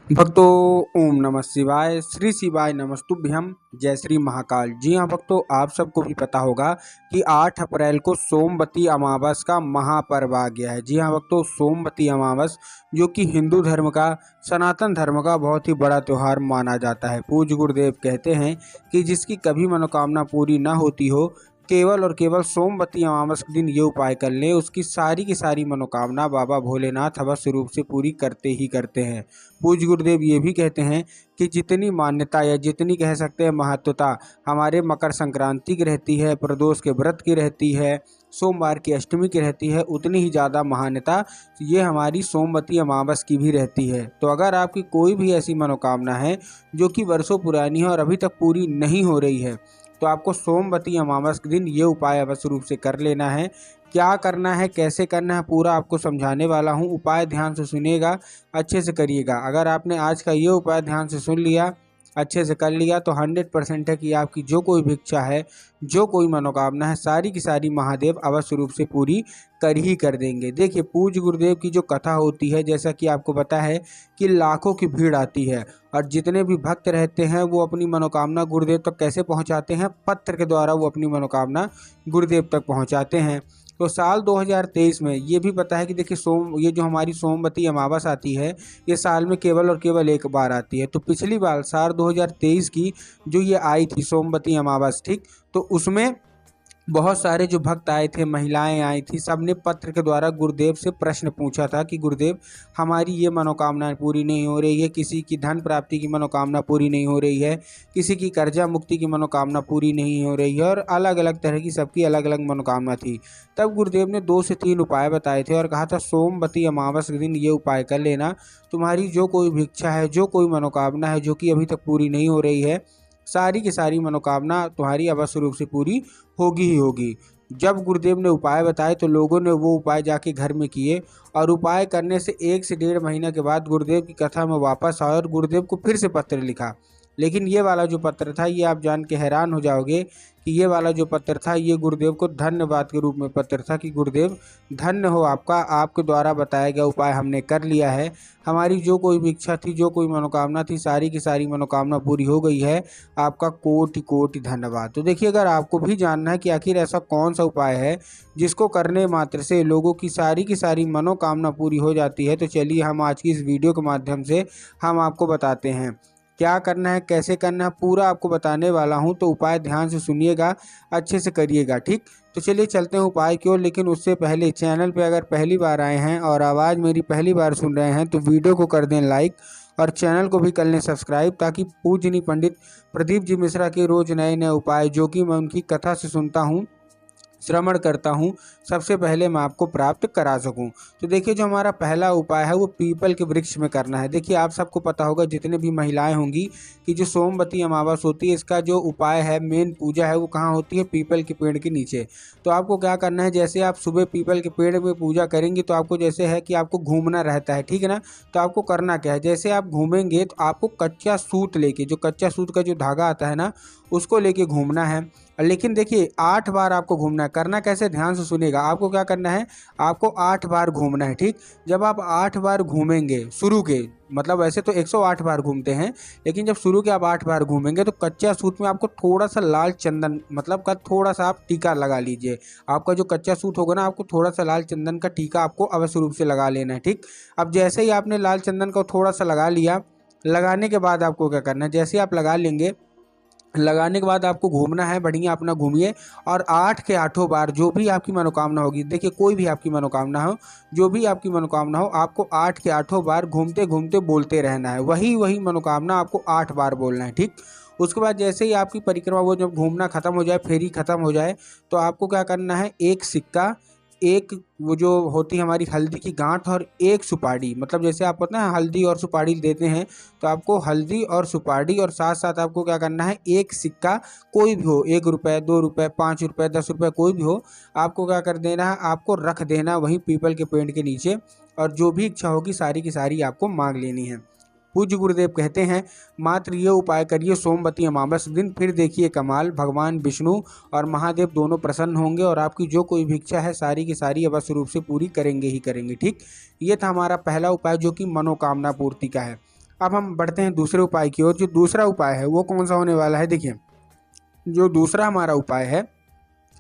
भक्तों, ओम नमः शिवाय, श्री शिवाय नमस्तुभ्यम, जय श्री महाकाल। जी हाँ भक्तों, आप सबको भी पता होगा कि 8 अप्रैल को सोमवती अमावस का महापर्व आ गया है। जी हाँ भक्तों, सोमवती अमावस जो कि हिंदू धर्म का, सनातन धर्म का बहुत ही बड़ा त्यौहार माना जाता है। पूज्य गुरुदेव कहते हैं कि जिसकी कभी मनोकामना पूरी ना होती हो, केवल और केवल सोमवती अमावस के दिन ये उपाय कर लें, उसकी सारी की सारी मनोकामना बाबा भोलेनाथ अवश्य रूप से पूरी करते ही करते हैं। पूज्य गुरुदेव ये भी कहते हैं कि जितनी मान्यता या जितनी कह सकते हैं महत्वता हमारे मकर संक्रांति की रहती है, प्रदोष के व्रत की रहती है, सोमवार की अष्टमी की रहती है, उतनी ही ज़्यादा महान्यता ये हमारी सोमवती अमावस की भी रहती है। तो अगर आपकी कोई भी ऐसी मनोकामना है जो कि वर्षों पुरानी है और अभी तक पूरी नहीं हो रही है, तो आपको सोमवती अमावस के दिन ये उपाय अवश्य रूप से कर लेना है। क्या करना है, कैसे करना है, पूरा आपको समझाने वाला हूँ। उपाय ध्यान से सुनिएगा, अच्छे से करिएगा। अगर आपने आज का ये उपाय ध्यान से सुन लिया, अच्छे से कर लिया, तो 100% है कि आपकी जो कोई भी इच्छा है, जो कोई मनोकामना है, सारी की सारी महादेव अवश्य रूप से पूरी कर ही कर देंगे। देखिए, पूज्य गुरुदेव की जो कथा होती है, जैसा कि आपको पता है कि लाखों की भीड़ आती है और जितने भी भक्त रहते हैं वो अपनी मनोकामना गुरुदेव तक कैसे पहुंचाते हैं? पत्र के द्वारा वो अपनी मनोकामना गुरुदेव तक पहुंचाते हैं। तो साल 2023 में ये भी पता है कि देखिए, ये जो हमारी सोमवती अमावस आती है, ये साल में केवल और केवल एक बार आती है। तो पिछली बार साल 2023 की जो ये आई थी सोमवती अमावस, ठीक, तो उसमें बहुत सारे जो भक्त आए थे, महिलाएं आई थी, सब ने पत्र के द्वारा गुरुदेव से प्रश्न पूछा था कि गुरुदेव, हमारी ये मनोकामना पूरी नहीं हो रही है, किसी की धन प्राप्ति की मनोकामना पूरी नहीं हो रही है, किसी की कर्जा मुक्ति की मनोकामना पूरी नहीं हो रही है, और अलग अलग तरह की सबकी अलग अलग मनोकामना थी। तब गुरुदेव ने 2 से 3 उपाय बताए थे और कहा था सोमवती अमावस के दिन ये उपाय कर लेना, तुम्हारी जो कोई भी इच्छा है, जो कोई मनोकामना है जो कि अभी तक पूरी नहीं हो रही है, सारी की सारी मनोकामना तुम्हारी अवश्य रूप से पूरी होगी ही होगी। जब गुरुदेव ने उपाय बताए तो लोगों ने वो उपाय जाके घर में किए और उपाय करने से 1 से 1.5 महीने के बाद गुरुदेव की कथा में वापस आए और गुरुदेव को फिर से पत्र लिखा। लेकिन ये वाला जो पत्र था, ये आप जान के हैरान हो जाओगे कि ये वाला जो पत्र था, ये गुरुदेव को धन्यवाद के रूप में पत्र था कि गुरुदेव धन्य हो आपका, आपके द्वारा बताया गया उपाय हमने कर लिया है, हमारी जो कोई भी इच्छा थी, जो कोई मनोकामना थी, सारी की सारी मनोकामना पूरी हो गई है, आपका कोटि कोटि धन्यवाद। तो देखिए, अगर आपको भी जानना है कि आखिर ऐसा कौन सा उपाय है जिसको करने मात्र से लोगों की सारी मनोकामना पूरी हो जाती है, तो चलिए हम आज की इस वीडियो के माध्यम से हम आपको बताते हैं क्या करना है, कैसे करना है, पूरा आपको बताने वाला हूं। तो उपाय ध्यान से सुनिएगा, अच्छे से करिएगा, ठीक। तो चलिए चलते हैं उपाय की ओर। लेकिन उससे पहले चैनल पे अगर पहली बार आए हैं और आवाज़ मेरी पहली बार सुन रहे हैं तो वीडियो को कर दें लाइक और चैनल को भी कर लें सब्सक्राइब, ताकि पूजनीय पंडित प्रदीप जी मिश्रा के रोज़ नए नए उपाय जो कि मैं उनकी कथा से सुनता हूँ, श्रवण करता हूँ, सबसे पहले मैं आपको प्राप्त करा सकूँ। तो देखिए, जो हमारा पहला उपाय है वो पीपल के वृक्ष में करना है। देखिए, आप सबको पता होगा, जितने भी महिलाएं होंगी, कि जो सोमवती अमावस होती है, इसका जो उपाय है, मेन पूजा है, वो कहाँ होती है? पीपल के पेड़ के नीचे। तो आपको क्या करना है, जैसे आप सुबह पीपल के पेड़ में पूजा करेंगे तो आपको जैसे है कि आपको घूमना रहता है, ठीक है ना। तो आपको करना क्या है, जैसे आप घूमेंगे तो आपको कच्चा सूत लेके, जो कच्चा सूत का जो धागा आता है ना, उसको लेके घूमना है। लेकिन देखिए, 8 बार आपको घूमना है। करना कैसे, ध्यान से सुनिएगा। आपको क्या करना है, आपको 8 बार घूमना है, ठीक। जब आप 8 बार घूमेंगे, शुरू के मतलब वैसे तो 108 बार घूमते हैं, लेकिन जब शुरू के आप 8 बार घूमेंगे तो कच्चा सूत में आपको थोड़ा सा लाल चंदन, मतलब का थोड़ा सा आप टीका लगा लीजिए। आपका जो कच्चा सूत होगा ना, आपको थोड़ा सा लाल चंदन का टीका आपको अवश्य रूप से लगा लेना है, ठीक। अब जैसे ही आपने लाल चंदन को थोड़ा सा लगा लिया, लगाने के बाद आपको क्या करना है, जैसे आप लगा लेंगे, लगाने के बाद आपको घूमना है, बढ़िया अपना घूमिए और 8 के 8 बार जो भी आपकी मनोकामना होगी, देखिए कोई भी आपकी मनोकामना हो, जो भी आपकी मनोकामना हो, आपको 8 के 8 बार घूमते घूमते बोलते रहना है। वही मनोकामना आपको 8 बार बोलना है, ठीक। उसके बाद जैसे ही आपकी परिक्रमा, वो जब घूमना खत्म हो जाए, फेरी खत्म हो जाए, तो आपको क्या करना है, एक सिक्का, एक वो जो होती है हमारी हल्दी की गांठ और एक सुपारी, मतलब जैसे आप पता है हल्दी और सुपारी देते हैं, तो आपको हल्दी और सुपारी और साथ साथ आपको क्या करना है, एक सिक्का कोई भी हो, 1 रुपये, 2 रुपये, 5 रुपये, 10 रुपये, कोई भी हो, आपको क्या कर देना है, आपको रख देना वहीं पीपल के पेड़ के नीचे, और जो भी इच्छा होगी सारी की सारी आपको मांग लेनी है। पूज्य गुरुदेव कहते हैं, मात्र ये उपाय करिए सोमवती अमावस दिन, फिर देखिए कमाल, भगवान विष्णु और महादेव दोनों प्रसन्न होंगे और आपकी जो कोई भी इच्छा है सारी की सारी अवश्य रूप से पूरी करेंगे ही करेंगे, ठीक। ये था हमारा पहला उपाय जो कि मनोकामना पूर्ति का है। अब हम बढ़ते हैं दूसरे उपाय की ओर। जो दूसरा उपाय है वो कौन सा होने वाला है, देखिए जो दूसरा हमारा उपाय है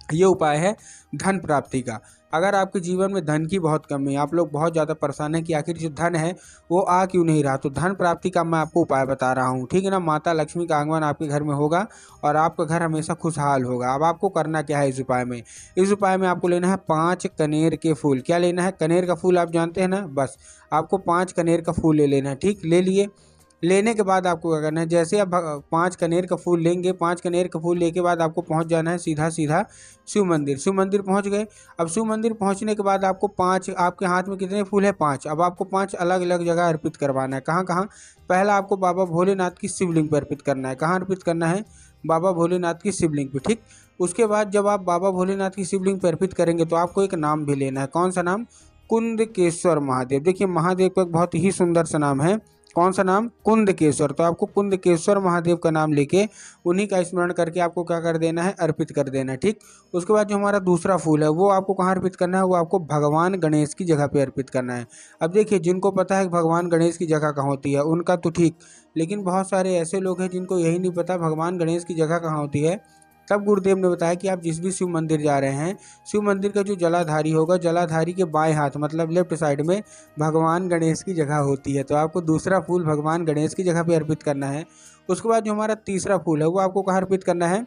ये उपाय है धन प्राप्ति का। अगर आपके जीवन में धन की बहुत कमी है, आप लोग बहुत ज़्यादा परेशान हैं कि आखिर जो धन है वो आ क्यों नहीं रहा, तो धन प्राप्ति का मैं आपको उपाय बता रहा हूँ, ठीक है ना। माता लक्ष्मी का आगमन आपके घर में होगा और आपका घर हमेशा खुशहाल होगा। अब आपको करना क्या है इस उपाय में, इस उपाय में आपको लेना है 5 कनेर के फूल। क्या लेना है, कनेर का फूल आप जानते हैं ना, बस आपको 5 कनेर का फूल ले लेना है, ठीक। ले लिए, लेने के बाद आपको क्या करना है, जैसे आप 5 कनेर का फूल लेंगे, 5 कनेर का फूल लेके बाद आपको पहुंच जाना है सीधा सीधा शिव मंदिर। शिव मंदिर पहुंच गए। अब शिव मंदिर पहुंचने के बाद आपको 5, आपके हाथ में कितने फूल है, 5। अब आपको 5 अलग अलग जगह अर्पित करवाना है। कहाँ कहाँ, पहला आपको बाबा भोलेनाथ की शिवलिंग पर अर्पित करना है। कहाँ अर्पित करना है, बाबा भोलेनाथ की शिवलिंग पर, ठीक। उसके बाद जब आप बाबा भोलेनाथ की शिवलिंग पर अर्पित करेंगे तो आपको एक नाम भी लेना है। कौन सा नाम, कुंदकेश्वर महादेव। देखिए महादेव का एक बहुत ही सुंदर सा नाम है, कौन सा नाम, कुंदकेश्वर। तो आपको कुंदकेश्वर महादेव का नाम लेके उन्हीं का स्मरण करके आपको क्या कर देना है, अर्पित कर देना है, ठीक। उसके बाद जो हमारा दूसरा फूल है वो आपको कहाँ अर्पित करना है, वो आपको भगवान गणेश की जगह पे अर्पित करना है। अब देखिए जिनको पता है कि भगवान गणेश की जगह कहाँ होती है उनका तो ठीक, लेकिन बहुत सारे ऐसे लोग हैं जिनको यही नहीं पता भगवान गणेश की जगह कहाँ होती है। तब गुरुदेव ने बताया कि आप जिस भी शिव मंदिर जा रहे हैं, शिव मंदिर का जो जलाधारी होगा, जलाधारी के बाएं हाथ मतलब लेफ्ट साइड में भगवान गणेश की जगह होती है। तो आपको दूसरा फूल भगवान गणेश की जगह पे अर्पित करना है। उसके बाद जो हमारा तीसरा फूल है वो आपको कहाँ अर्पित करना है,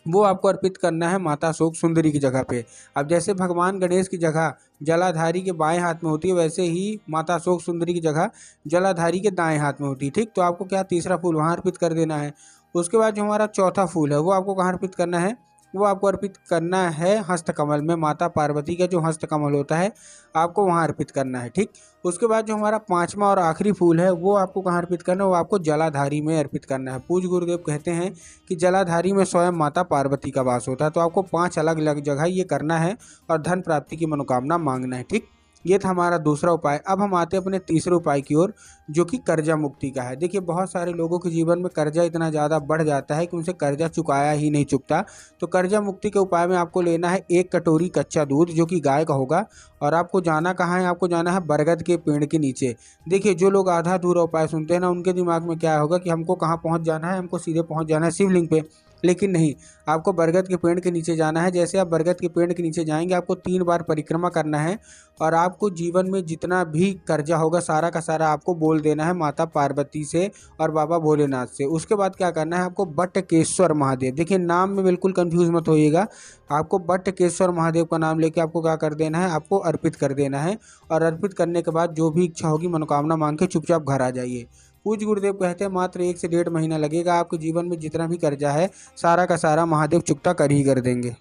वो आपको अर्पित करना है माता शोक सुंदरी की जगह पे। अब जैसे भगवान गणेश की जगह जलाधारी के बाएं हाथ में होती है, वैसे ही माता शोक सुंदरी की जगह जलाधारी के दाएं हाथ में होती है, ठीक। तो आपको क्या, तीसरा फूल वहाँ अर्पित कर देना है। उसके बाद जो हमारा चौथा फूल है वो आपको कहाँ अर्पित करना है, वो आपको अर्पित करना है हस्तकमल में, माता पार्वती का जो हस्तकमल होता है आपको वहाँ अर्पित करना है, ठीक। उसके बाद जो हमारा पांचवा और आखिरी फूल है वो आपको कहाँ अर्पित करना है, वो आपको जलाधारी में अर्पित करना है। पूज्य गुरुदेव कहते हैं कि जलाधारी में स्वयं माता पार्वती का वास होता है। तो आपको 5 अलग अलग जगह ये करना है और धन प्राप्ति की मनोकामना मांगना है, ठीक। ये था हमारा दूसरा उपाय। अब हम आते हैं अपने तीसरे उपाय की ओर, जो कि कर्जा मुक्ति का है। देखिए बहुत सारे लोगों के जीवन में कर्जा इतना ज़्यादा बढ़ जाता है कि उनसे कर्जा चुकाया ही नहीं चुकता। तो कर्जा मुक्ति के उपाय में आपको लेना है 1 कटोरी कच्चा दूध, जो कि गाय का होगा, और आपको जाना कहाँ है, आपको जाना है बरगद के पेड़ के नीचे। देखिए जो लोग आधा अधूरा उपाय सुनते हैं ना, उनके दिमाग में क्या होगा कि हमको कहाँ पहुँच जाना है, हमको सीधे पहुँच जाना है शिवलिंग पे। लेकिन नहीं, आपको बरगद के पेड़ के नीचे जाना है। जैसे आप बरगद के पेड़ के नीचे जाएंगे आपको 3 बार परिक्रमा करना है और आपको जीवन में जितना भी कर्जा होगा सारा का सारा आपको बोल देना है माता पार्वती से और बाबा भोलेनाथ से। उसके बाद क्या करना है, आपको बटकेश्वर महादेव, देखिए नाम में बिल्कुल कंफ्यूज मत होइएगा, आपको बटकेश्वर महादेव का नाम लेके आपको क्या कर देना है, आपको अर्पित कर देना है। और अर्पित करने के बाद जो भी इच्छा होगी मनोकामना मांग के चुपचाप घर आ जाइए। पूज्य गुरुदेव कहते हैं मात्र 1 से 1.5 महीना लगेगा, आपके जीवन में जितना भी कर्जा है सारा का सारा महादेव चुकता कर ही कर देंगे।